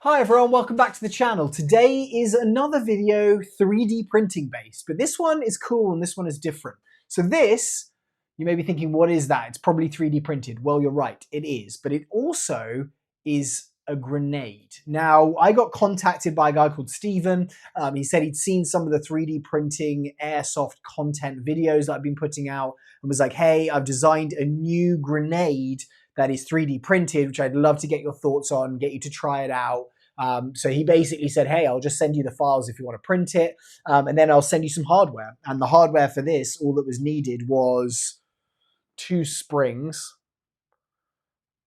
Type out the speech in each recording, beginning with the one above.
Hi everyone, welcome back to the channel. Today is another video 3D printing based, but this one is cool and this one is different. So this, you may be thinking, what is that? It's probably 3D printed. Well, you're right, it is, but it also is a grenade. Now, I got contacted by a guy called Steven. He said he'd seen some of the 3D printing airsoft content videos that I've been putting out and was like, hey, I've designed a new grenade that is 3D printed, which I'd love to get your thoughts on, get you to try it out. So he basically said, hey, I'll just send you the files if you want to print it, and then I'll send you some hardware. And the hardware for this, all that was needed was 2 springs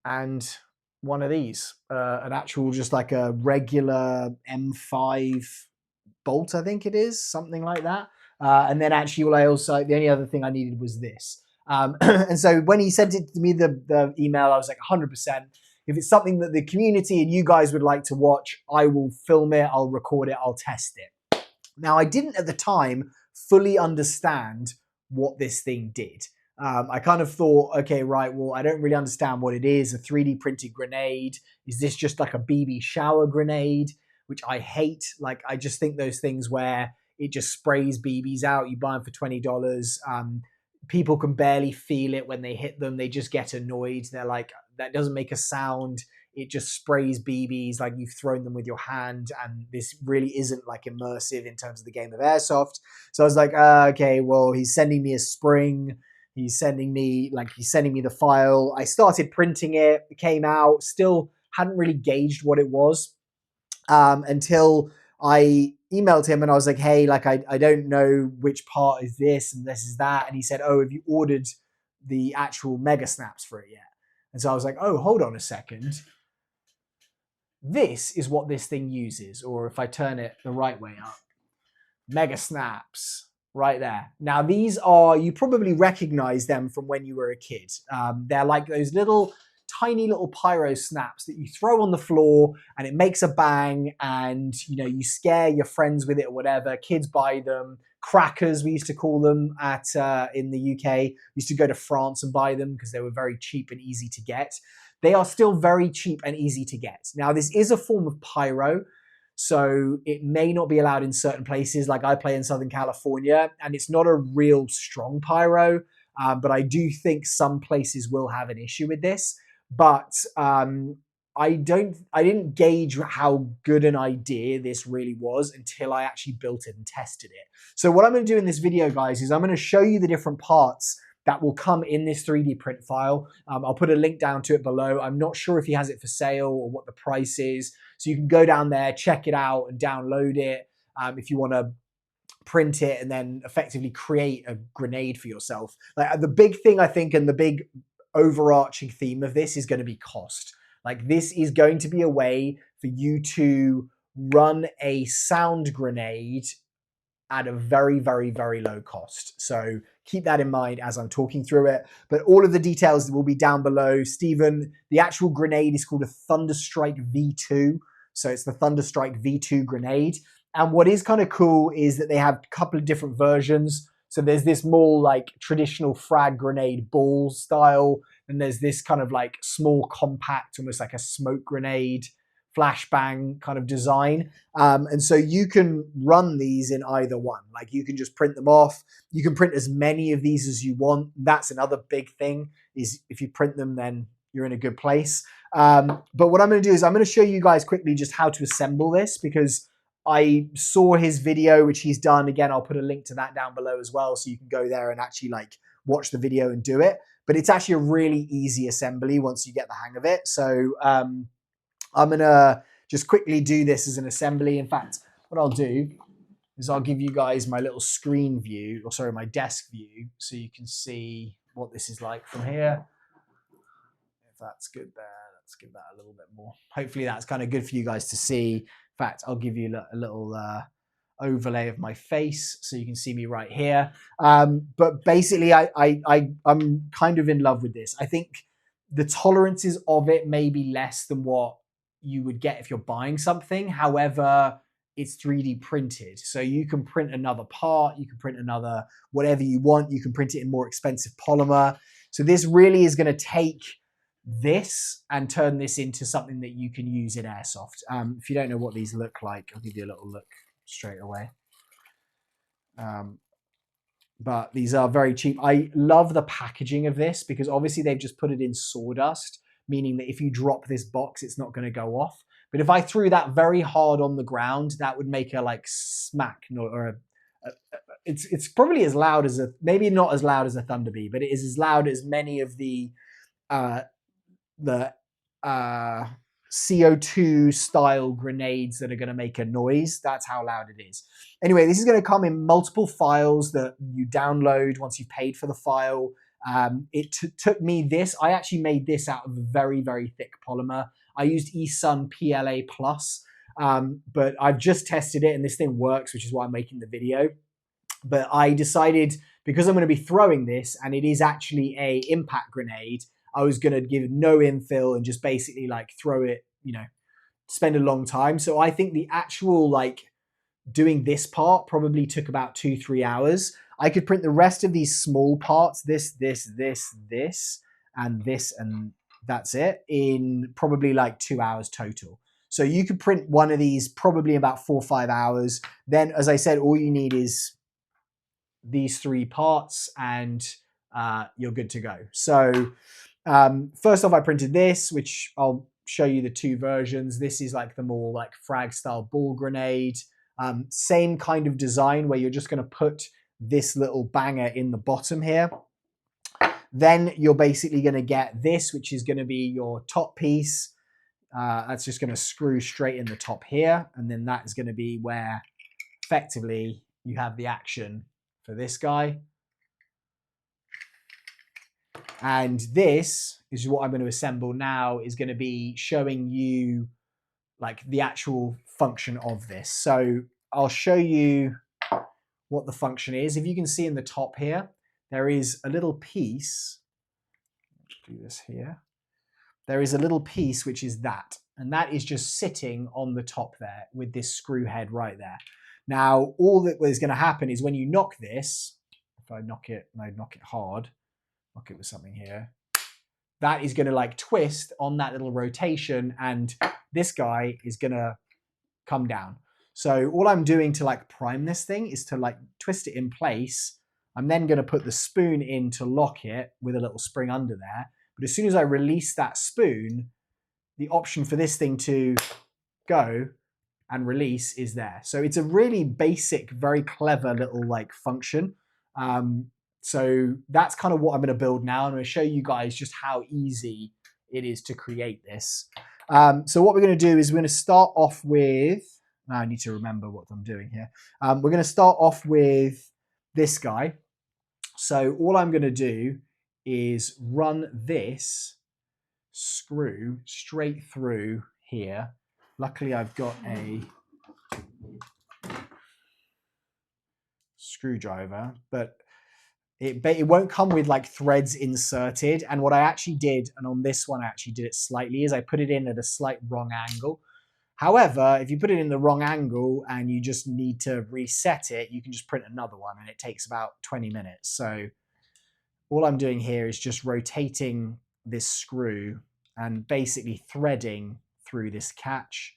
and one of these, an actual, just like a regular M5 bolt, I think it is, something like that. And then actually the only other thing I needed was this. And so when he sent it to me, the email, I was like 100%. If it's something that the community and you guys would like to watch, I will film it, I'll record it, I'll test it. Now, I didn't at the time fully understand what this thing did. I kind of thought, okay, right, well, I don't really understand what it is, a 3D printed grenade. Is this just like a BB shower grenade, which I hate? Like, I just think those things where it just sprays BBs out, you buy them for $20. People can barely feel it when they hit them. They just get annoyed. They're like, that doesn't make a sound. It just sprays BBs like you've thrown them with your hand. And this really isn't like immersive in terms of the game of airsoft. So I was like, okay, well, he's sending me a spring. He's sending me the file. I started printing it. It came out. Still hadn't really gauged what it was until I emailed him and I was like, hey, like, I don't know which part is this and this is that. And he said, oh, have you ordered the actual mega snaps for it yet? And so I was like, oh, hold on a second. This is what this thing uses. Or if I turn it the right way up, mega snaps right there. Now, these are, you probably recognize them from when you were a kid. They're like those tiny little pyro snaps that you throw on the floor and it makes a bang and, you know, you scare your friends with it or whatever. Kids buy them. Crackers, we used to call them in the UK. We used to go to France and buy them because they were very cheap and easy to get. They are still very cheap and easy to get. Now, this is a form of pyro, so it may not be allowed in certain places. Like, I play in Southern California and it's not a real strong pyro, but I do think some places will have an issue with this. But I didn't gauge how good an idea this really was until I actually built it and tested it. So what I'm going to do in this video, guys, is I'm going to show you the different parts that will come in this 3D print file. I'll put a link down to it below. I'm not sure if he has it for sale or what the price is. So you can go down there, check it out and download it if you want to print it and then effectively create a grenade for yourself. Like, the big thing, I think, and the big overarching theme of this is going to be cost. Like, this is going to be a way for you to run a sound grenade at a very, very, very low cost. So keep that in mind as I'm talking through it. But all of the details will be down below. Steven, the actual grenade is called a Thunderstrike V2. So it's the Thunderstrike V2 grenade. And what is kind of cool is that they have a couple of different versions. So there's this more like traditional frag grenade ball style. And there's this kind of like small compact, almost like a smoke grenade, flashbang kind of design. And so you can run these in either one. Like, you can just print them off. You can print as many of these as you want. That's another big thing, is if you print them, then you're in a good place. But what I'm going to do is I'm going to show you guys quickly just how to assemble this, because I saw his video, which he's done. Again, I'll put a link to that down below as well, so you can go there and actually like watch the video and do it. But it's actually a really easy assembly once you get the hang of it. So I'm going to just quickly do this as an assembly. In fact, what I'll do is I'll give you guys my little screen view, or sorry, my desk view, so you can see what this is like from here. If that's good there, let's give that a little bit more. Hopefully that's kind of good for you guys to see. In fact, I'll give you a little overlay of my face so you can see me right here. But basically, I'm kind of in love with this. I think the tolerances of it may be less than what you would get if you're buying something. However, it's 3D printed. So you can print another part, you can print another whatever you want, you can print it in more expensive polymer. So this really is going to take this and turn this into something that you can use in airsoft. If you don't know what these look like, I'll give you a little look straight away. But these are very cheap. I love the packaging of this because obviously they've just put it in sawdust, meaning that if you drop this box, it's not going to go off. But if I threw that very hard on the ground, that would make a like smack or it's probably as loud as maybe not as loud as a Thunder Bee, but it is as loud as many of the CO2 style grenades that are going to make a noise. That's how loud it is. Anyway, this is going to come in multiple files that you download once you've paid for the file. It took me this. I actually made this out of a very, very thick polymer. I used eSun PLA Plus, but I've just tested it and this thing works, which is why I'm making the video. But I decided, because I'm going to be throwing this and it is actually a impact grenade, I was going to give no infill and just basically like throw it, you know, spend a long time. So I think the actual like doing this part probably took about 2-3 hours. I could print the rest of these small parts, this, and this, and that's it, in probably like 2 hours total. So you could print one of these probably about 4 or 5 hours. Then, as I said, all you need is these 3 parts and you're good to go. So first off, I printed this, which I'll show you the 2 versions. This is like the more like frag style ball grenade. Same kind of design where you're just going to put this little banger in the bottom here. Then you're basically going to get this, which is going to be your top piece. That's just going to screw straight in the top here. And then that is going to be where effectively you have the action for this guy. And this is what I'm going to assemble now, is going to be showing you like the actual function of this. So I'll show you what the function is. If you can see in the top here, there is a little piece. Let's do this here. There is a little piece which is that, and that is just sitting on the top there with this screw head right there. Now, all that is going to happen is when you knock this, if I knock it and I knock it hard, knock it with something here, that is going to like twist on that little rotation, and this guy is going to come down. So all I'm doing to like prime this thing is to like twist it in place. I'm then going to put the spoon in to lock it with a little spring under there. But as soon as I release that spoon, the option for this thing to go and release is there. So it's a really basic, very clever little like function. So that's kind of what I'm going to build now. I'm going to show you guys just how easy it is to create this. So what we're going to do is we're going to start off with, now I need to remember what I'm doing here. We're going to start off with this guy. So all I'm going to do is run this screw straight through here. Luckily, I've got a screwdriver, but it won't come with like threads inserted. And what I actually did, and on this one I actually did it slightly, is I put it in at a slight wrong angle. However, if you put it in the wrong angle and you just need to reset it, you can just print another one and it takes about 20 minutes. So all I'm doing here is just rotating this screw and basically threading through this catch.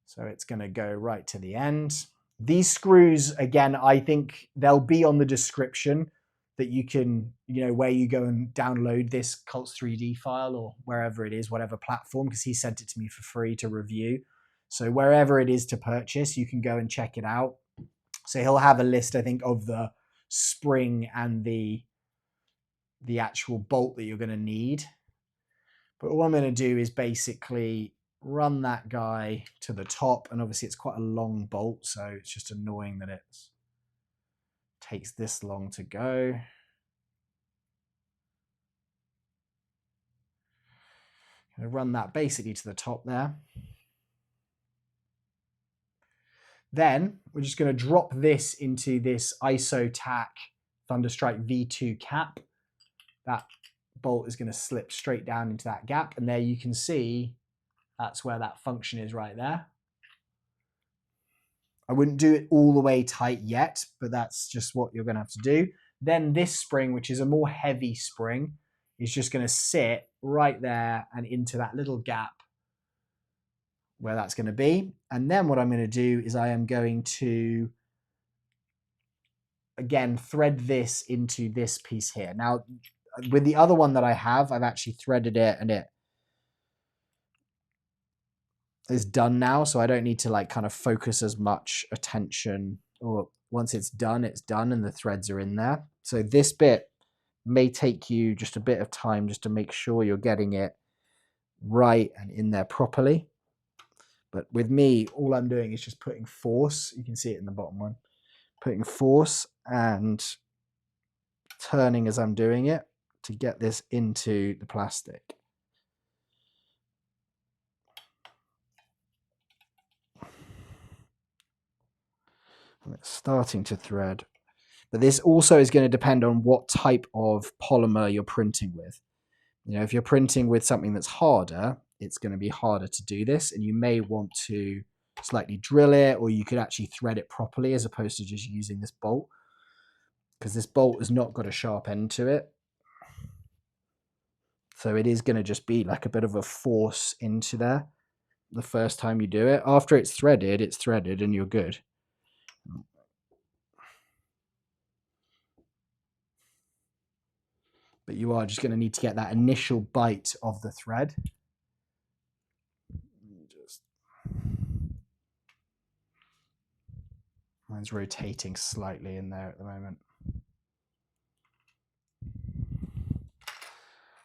So it's going to go right to the end. These screws, again, I think they'll be on the description that you can, you know, where you go and download this Cults 3D file or wherever it is, whatever platform, because he sent it to me for free to review. So wherever it is to purchase, you can go and check it out. So he'll have a list, I think, of the spring and the actual bolt that you're going to need. But all I'm going to do is basically run that guy to the top, and obviously it's quite a long bolt, so it's just annoying that it takes this long to go. I'm going to run that basically to the top there. Then we're just going to drop this into this Isotac Thunderstrike V2 cap. That bolt is going to slip straight down into that gap, and there you can see that's where that function is right there. I wouldn't do it all the way tight yet, but that's just what you're going to have to do. Then this spring, which is a more heavy spring, is just going to sit right there and into that little gap where that's going to be. And then what I'm going to do is I am going to, again, thread this into this piece here. Now, with the other one that I have, I've actually threaded it and it is done now. So I don't need to like kind of focus as much attention, or once it's done and the threads are in there. So this bit may take you just a bit of time just to make sure you're getting it right and in there properly. But with me, all I'm doing is just putting force. You can see it in the bottom one. Putting force and turning as I'm doing it to get this into the plastic. And it's starting to thread. But this also is going to depend on what type of polymer you're printing with. You know, if you're printing with something that's harder, it's going to be harder to do this, and you may want to slightly drill it, or you could actually thread it properly as opposed to just using this bolt, because this bolt has not got a sharp end to it. So it is going to just be like a bit of a force into there the first time you do it. After it's threaded and you're good. But you are just going to need to get that initial bite of the thread. Mine's rotating slightly in there at the moment.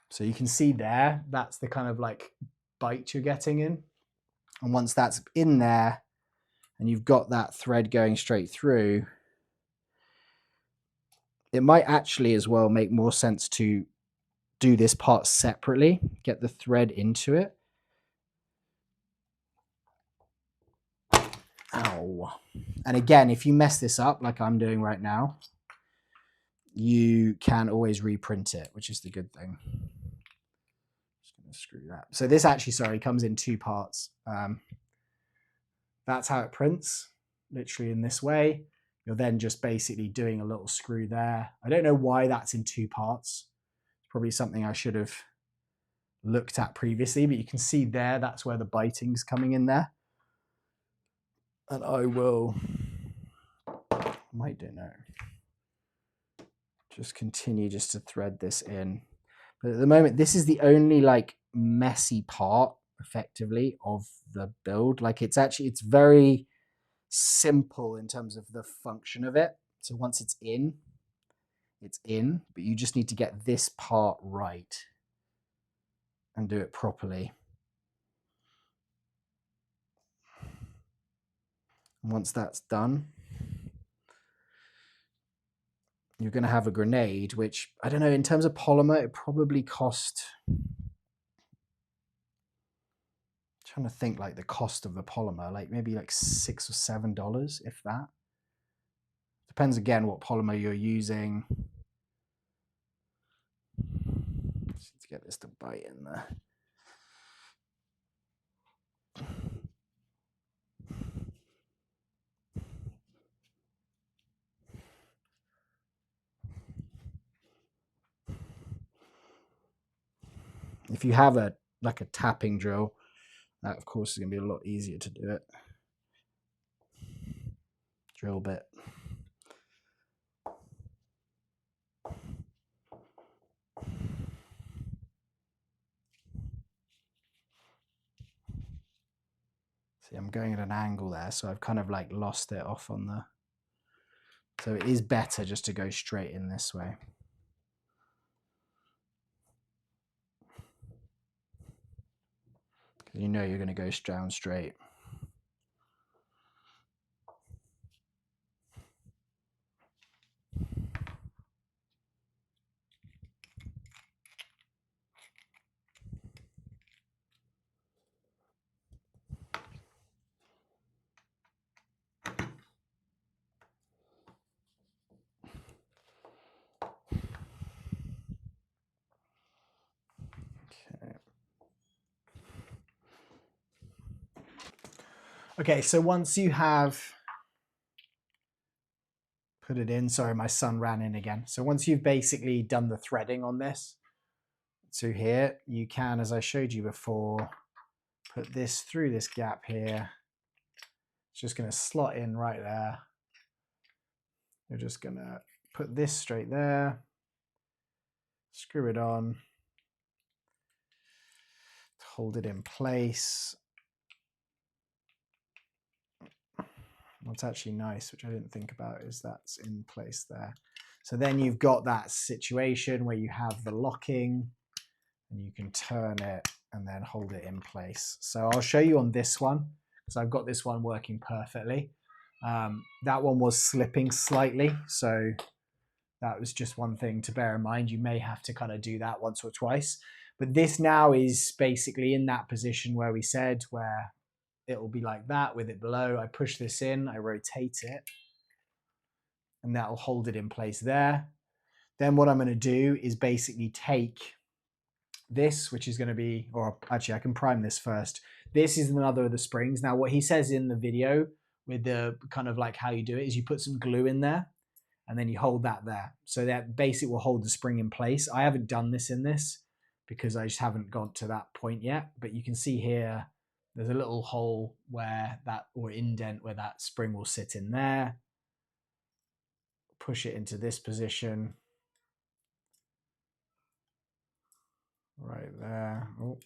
So you can see there, that's the kind of like bite you're getting in. And once that's in there and you've got that thread going straight through, it might actually as well make more sense to do this part separately, get the thread into it. Ow. And again, if you mess this up like I'm doing right now, you can always reprint it, which is the good thing. Just gonna screw that. So this actually, sorry, comes in two parts. That's how it prints, literally in this way. You're then just basically doing a little screw there. I don't know why that's in two parts. It's probably something I should have looked at previously, but you can see there, that's where the biting's coming in there. And I might do now. Just continue just to thread this in. But at the moment, this is the only like messy part effectively of the build. Like it's very simple in terms of the function of it. So once it's in, but you just need to get this part right and do it properly. And once that's done, you're going to have a grenade, which I don't know, in terms of polymer, it probably cost, I'm trying to think like the cost of the polymer, like maybe like $6 or $7, if that. Depends again what polymer you're using. Just need to get this to bite in there. If you have a tapping drill, that of course is going to be a lot easier to do it. Drill bit. See, I'm going at an angle there, so I've kind of like lost it off on the... So it is better just to go straight in this way. Because you know you're going to go down straight. Okay, so once you have put it in, sorry, my son ran in again. So once you've basically done the threading on this, to here, you can, as I showed you before, put this through this gap here. It's just going to slot in right there. You're just going to put this straight there, screw it on, hold it in place. What's actually nice, which I didn't think about, is that's in place there. So then you've got that situation where you have the locking and you can turn it and then hold it in place. So I'll show you on this one, because I've got this one working perfectly. That one was slipping slightly, so that was just one thing to bear in mind. You may have to kind of do that once or twice. But this now is basically in that position where we said, where it will be like that with it below. I push this in, I rotate it, and that will hold it in place there. Then what I'm going to do is basically take this, which is going to be, or actually I can prime this first. This is another of the springs. Now what he says in the video with the kind of like how you do it is you put some glue in there and then you hold that there. So that basically will hold the spring in place. I haven't done this in this because I just haven't got to that point yet, but you can see here, there's a little hole where that, or indent where that spring will sit in there. Push it into this position. Right there. Oh.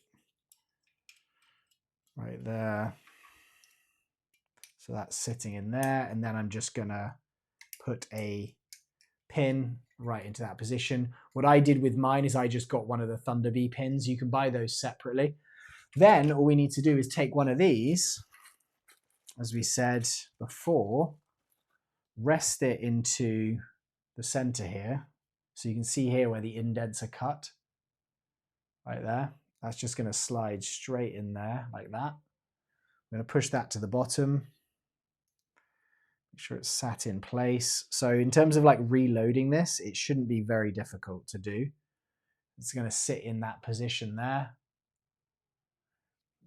Right there. So that's sitting in there. And then I'm just gonna put a pin right into that position. What I did with mine is I just got one of the Thunder Bee pins. You can buy those separately. Then all we need to do is take one of these, as we said before, rest it into the center here. So you can see here where the indents are cut, right there. That's just going to slide straight in there like that. I'm going to push that to the bottom. Make sure it's sat in place. So in terms of like reloading this, it shouldn't be very difficult to do. It's going to sit in that position there.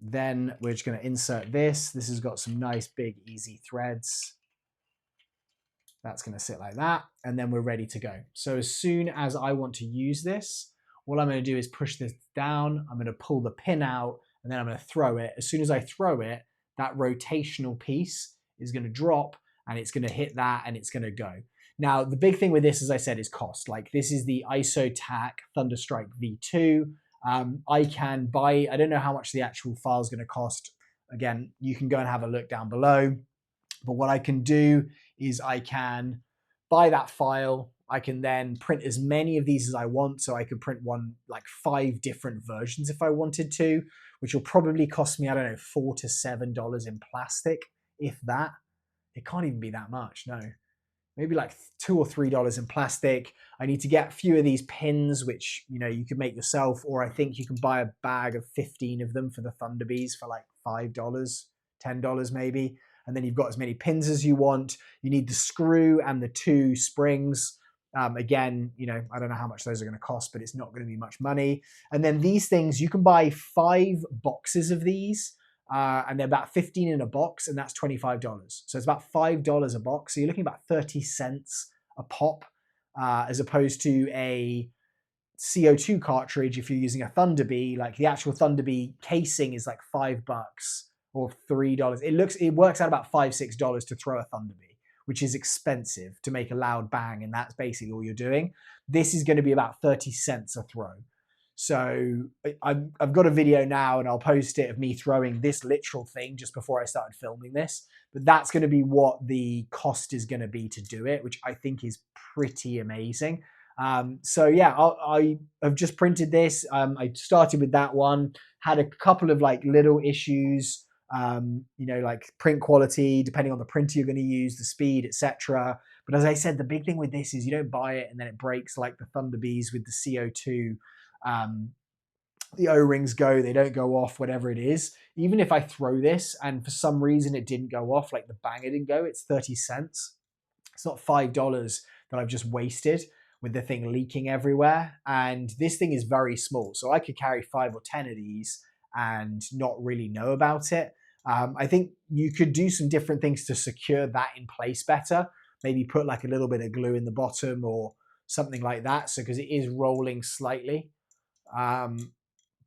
Then we're just going to insert this. This has got some nice big easy threads. That's going to sit like that. And then we're ready to go. So as soon as I want to use this, all I'm going to do is push this down. I'm going to pull the pin out and then I'm going to throw it. As soon as I throw it, that rotational piece is going to drop and it's going to hit that and it's going to go. Now, the big thing with this, as I said, is cost. Like this is the Isotac Thunderstrike V2. I can buy, I don't know how much the actual file is going to cost. Again, you can go and have a look down below. But what I can do is I can buy that file. I can then print as many of these as I want. So I could print one, like 5 different versions if I wanted to, which will probably cost me, I don't know, $4 to $7 in plastic, if that. It can't even be that much, no. Maybe like $2 or $3 in plastic. I need to get a few of these pins, which, you know, you can make yourself, or I think you can buy a bag of 15 of them for the Thunder Bees for like $5, $10 maybe. And then you've got as many pins as you want. You need the screw and the 2 springs. Again, you know, I don't know how much those are going to cost, but it's not going to be much money. And then these things, you can buy 5 boxes of these. And they're about 15 in a box, and that's $25. So it's about $5 a box. So you're looking at about 30 cents a pop, as opposed to a CO2 cartridge. If you're using a Thunder Bee, like the actual Thunder Bee casing is like $5 or $3. It works out about $5, $6 to throw a Thunder Bee, which is expensive to make a loud bang, and that's basically all you're doing. This is going to be about 30 cents a throw. So I've got a video now and I'll post it of me throwing this literal thing just before I started filming this. But that's going to be what the cost is going to be to do it, which I think is pretty amazing. So yeah, I have just printed this. I started with that one, had a couple of like little issues, you know, like print quality, depending on the printer you're going to use, the speed, etc. But as I said, the big thing with this is you don't buy it and then it breaks like the Thunder Bees with the CO2. The O-rings go, they don't go off, whatever it is. Even if I throw this and for some reason it didn't go off, like the banger didn't go, it's 30 cents. It's not $5 that I've just wasted with the thing leaking everywhere. And this thing is very small. So I could carry 5 or 10 of these and not really know about it. I think you could do some different things to secure that in place better. Maybe put like a little bit of glue in the bottom or something like that. So because it is rolling slightly.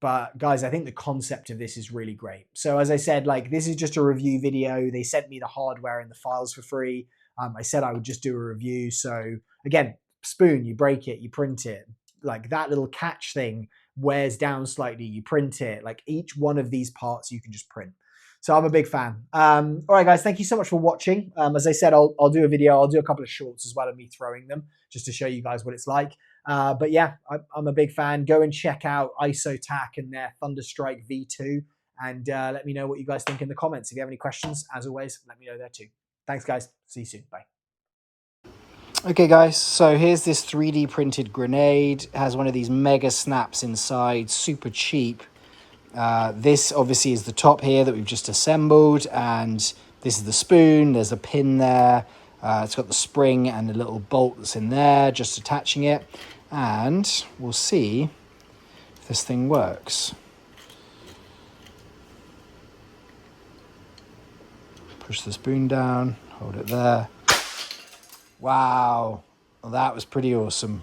But guys, I think the concept of this is really great. So as I said, like this is just a review video. They sent me the hardware and the files for free. I said I would just do a review. So again, spoon, you break it, you print it. Like that little catch thing wears down slightly, you print it. Like each one of these parts you can just print. So I'm a big fan. All right, guys, thank you so much for watching. As I said, I'll do a video. I'll do a couple of shorts as well of me throwing them just to show you guys what it's like. But yeah, I'm a big fan. Go and check out Isotac and their Thunderstrike V2 and let me know what you guys think in the comments. If you have any questions, as always, let me know there too. Thanks, guys. See you soon. Bye. Okay, guys, so here's this 3D printed grenade. It has one of these mega snaps inside, super cheap. This obviously is the top here that we've just assembled, and this is the spoon. There's a pin there. It's got the spring and a little bolt that's in there, just attaching it. And we'll see if this thing works. Push the spoon down, hold it there. Wow, well, that was pretty awesome.